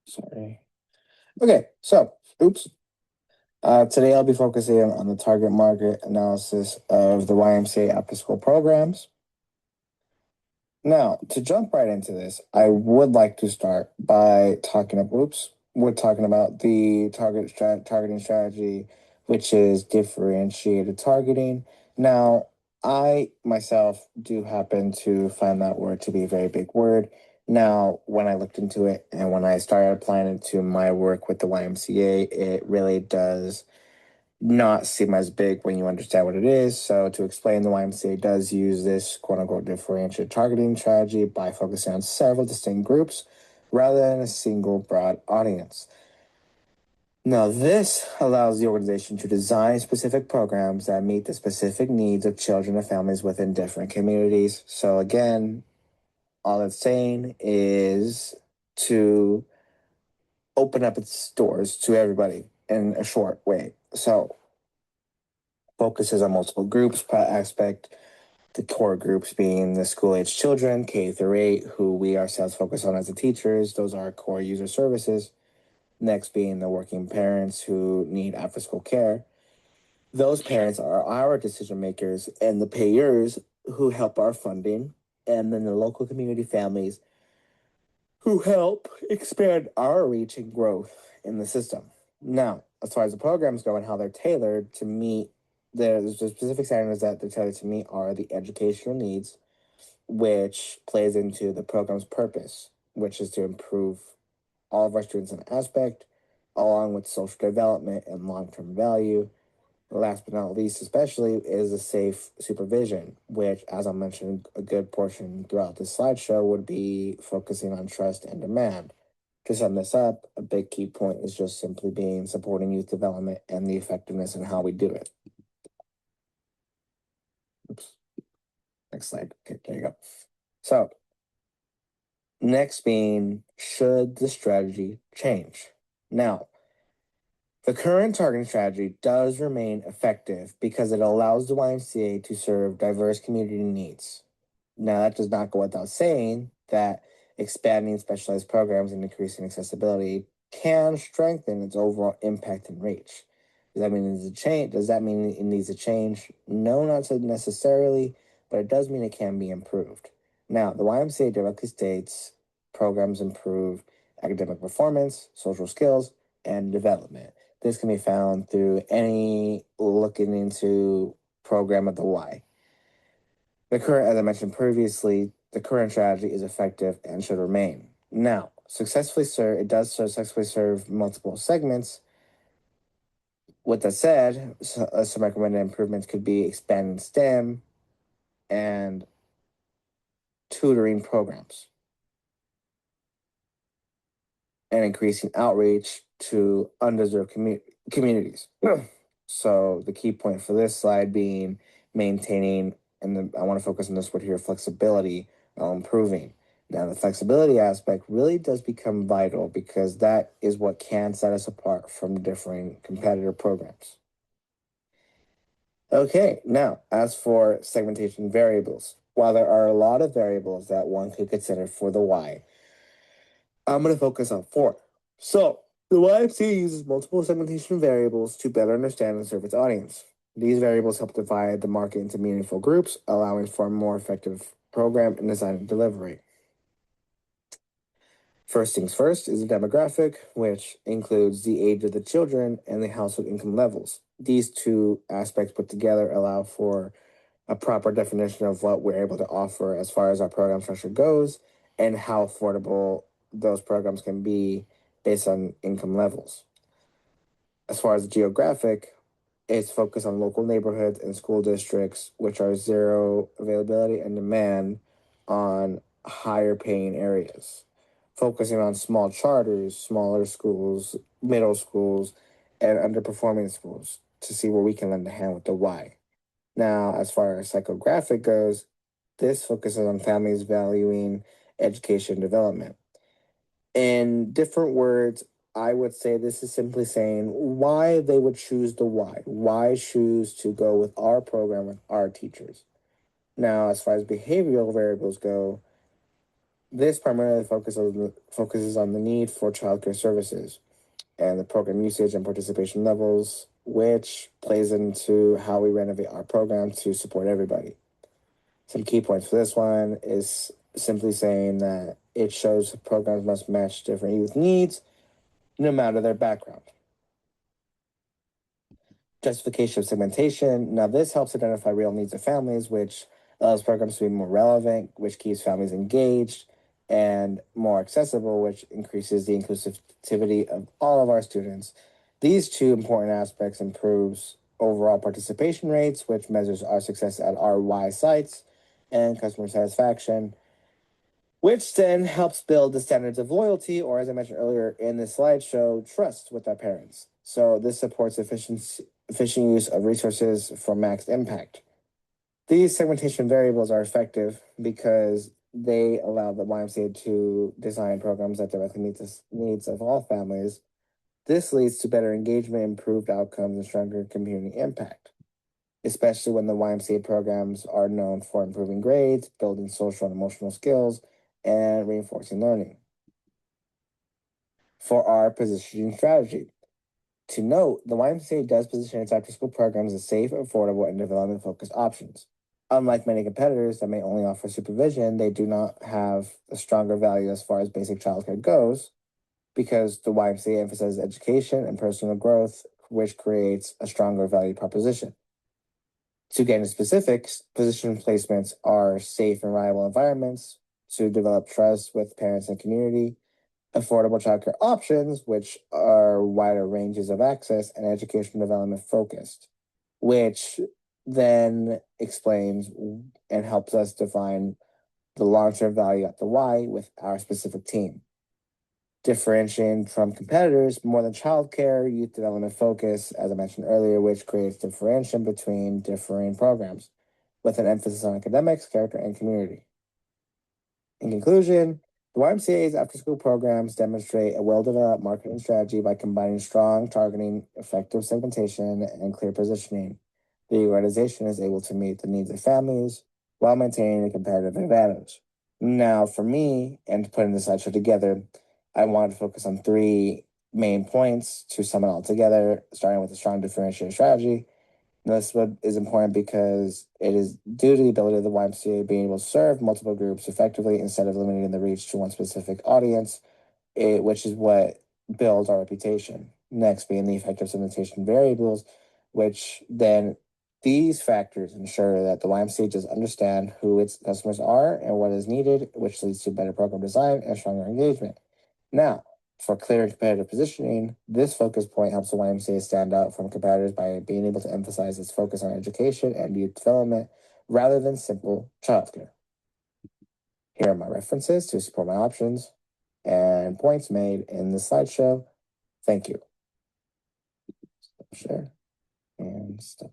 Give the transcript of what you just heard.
Sorry. Okay, so, oops. Today I'll be focusing on the target market analysis of the YMCA after-school programs. Now, to jump right into this, I would like to start by we're talking about the targeting strategy, which is differentiated targeting. Now, I myself do happen to find that word to be a very big word. Now, when I looked into it and when I started applying it to my work with the YMCA, it really does not seem as big when you understand what it is. So, to explain, the YMCA does use this quote unquote differentiated targeting strategy by focusing on several distinct groups rather than a single broad audience. Now, this allows the organization to design specific programs that meet the specific needs of children and families within different communities. So, again, all it's saying is to open up its doors to everybody in a short way. So, focuses on multiple groups per aspect, the core groups being the school-age children, K through 8, who we ourselves focus on as the teachers. Those are our core user services. Next being the working parents who need after-school care. Those parents are our decision makers and the payers who help our funding, and then the local community families who help expand our reach and growth in the system. Now, as far as the programs go and how they're tailored to meet the specific standards that they're tailored to meet are the educational needs, which plays into the program's purpose, which is to improve all of our students in aspect, along with social development and long-term value. Last but not least, especially, is a safe supervision, which, as I mentioned, a good portion throughout this slideshow would be focusing on trust and demand. To sum this up, a big key point is just simply being supporting youth development and the effectiveness in how we do it. Oops. Next slide. Okay, there you go. So, next being, should the strategy change? Now, the current targeting strategy does remain effective because it allows the YMCA to serve diverse community needs. Now, that does not go without saying that expanding specialized programs and increasing accessibility can strengthen its overall impact and reach. Does that mean it needs to change? Does that mean it needs to change? No, not so necessarily, but it does mean it can be improved. Now, the YMCA directly states programs improve academic performance, social skills, and development. This can be found through any looking into program of the Y. The current, as I mentioned previously, the current strategy is effective and should remain. Now, it does successfully serve multiple segments. With that said, some recommended improvements could be expanding STEM and tutoring programs and increasing outreach to undeserved communities. So the key point for this slide being maintaining, and I want to focus on this word here, flexibility while improving. Now, the flexibility aspect really does become vital because that is what can set us apart from different competitor programs. Okay, now, as for segmentation variables, while there are a lot of variables that one could consider for the Y, I'm going to focus on 4. So, the YMCA uses multiple segmentation variables to better understand and serve its audience. These variables help divide the market into meaningful groups, allowing for a more effective program and design and delivery. First things first is the demographic, which includes the age of the children and the household income levels. These two aspects put together allow for a proper definition of what we're able to offer as far as our program structure goes and how affordable those programs can be based on income levels. As far as the geographic, it's focused on local neighborhoods and school districts, which are zero availability and demand on higher paying areas, focusing on small charters, smaller schools, middle schools, and underperforming schools to see where we can lend a hand with the Y. Now, as far as psychographic goes, this focuses on families valuing education development. In different words, I would say this is simply saying why they would choose the Y. Why choose to go with our program with our teachers? Now, as far as behavioral variables go, This primarily focuses on the need for childcare services and the program usage and participation levels, which plays into how we renovate our program to support everybody. Some key points for this one is simply saying that it shows programs must match different youth needs no matter their background. Justification of segmentation. Now, this helps identify real needs of families, which allows programs to be more relevant, which keeps families engaged, and more accessible, which increases the inclusivity of all of our students. These two important aspects improves overall participation rates, which measures our success at our Y sites, and customer satisfaction, which then helps build the standards of loyalty, or as I mentioned earlier in this slideshow, trust with our parents. So this supports efficient use of resources for max impact. These segmentation variables are effective because they allow the YMCA to design programs that directly meet the needs of all families. This leads to better engagement, improved outcomes, and stronger community impact, especially when the YMCA programs are known for improving grades, building social and emotional skills, and reinforcing learning. For our positioning strategy, to note, the YMCA does position its after-school programs as safe, affordable, and development-focused options. Unlike many competitors that may only offer supervision, they do not have a stronger value as far as basic childcare goes, because the YMCA emphasizes education and personal growth, which creates a stronger value proposition. To get into specifics, position placements are safe and reliable environments to develop trust with parents and community, affordable childcare options, which are wider ranges of access, and education development focused, which then explains and helps us define the long-term value at the Y with our specific team. Differentiating from competitors, more than childcare, youth development focus, as I mentioned earlier, which creates differentiation between differing programs with an emphasis on academics, character, and community. In conclusion, the YMCA's after-school programs demonstrate a well-developed marketing strategy by combining strong targeting, effective segmentation, and clear positioning. The organization is able to meet the needs of families while maintaining a competitive advantage. Now, for me, and putting the slideshow together, I wanted to focus on three main points to sum it all together, starting with a strong differentiated strategy. This is important because it is due to the ability of the YMCA being able to serve multiple groups effectively instead of limiting the reach to one specific audience, which is what builds our reputation. Next being the effective segmentation variables, which then these factors ensure that the YMCA just understand who its customers are and what is needed, which leads to better program design and stronger engagement. Now, for clear and competitive positioning, this focus point helps the YMCA stand out from competitors by being able to emphasize its focus on education and youth development rather than simple childcare. Here are my references to support my options and points made in the slideshow. Thank you. Share and stop.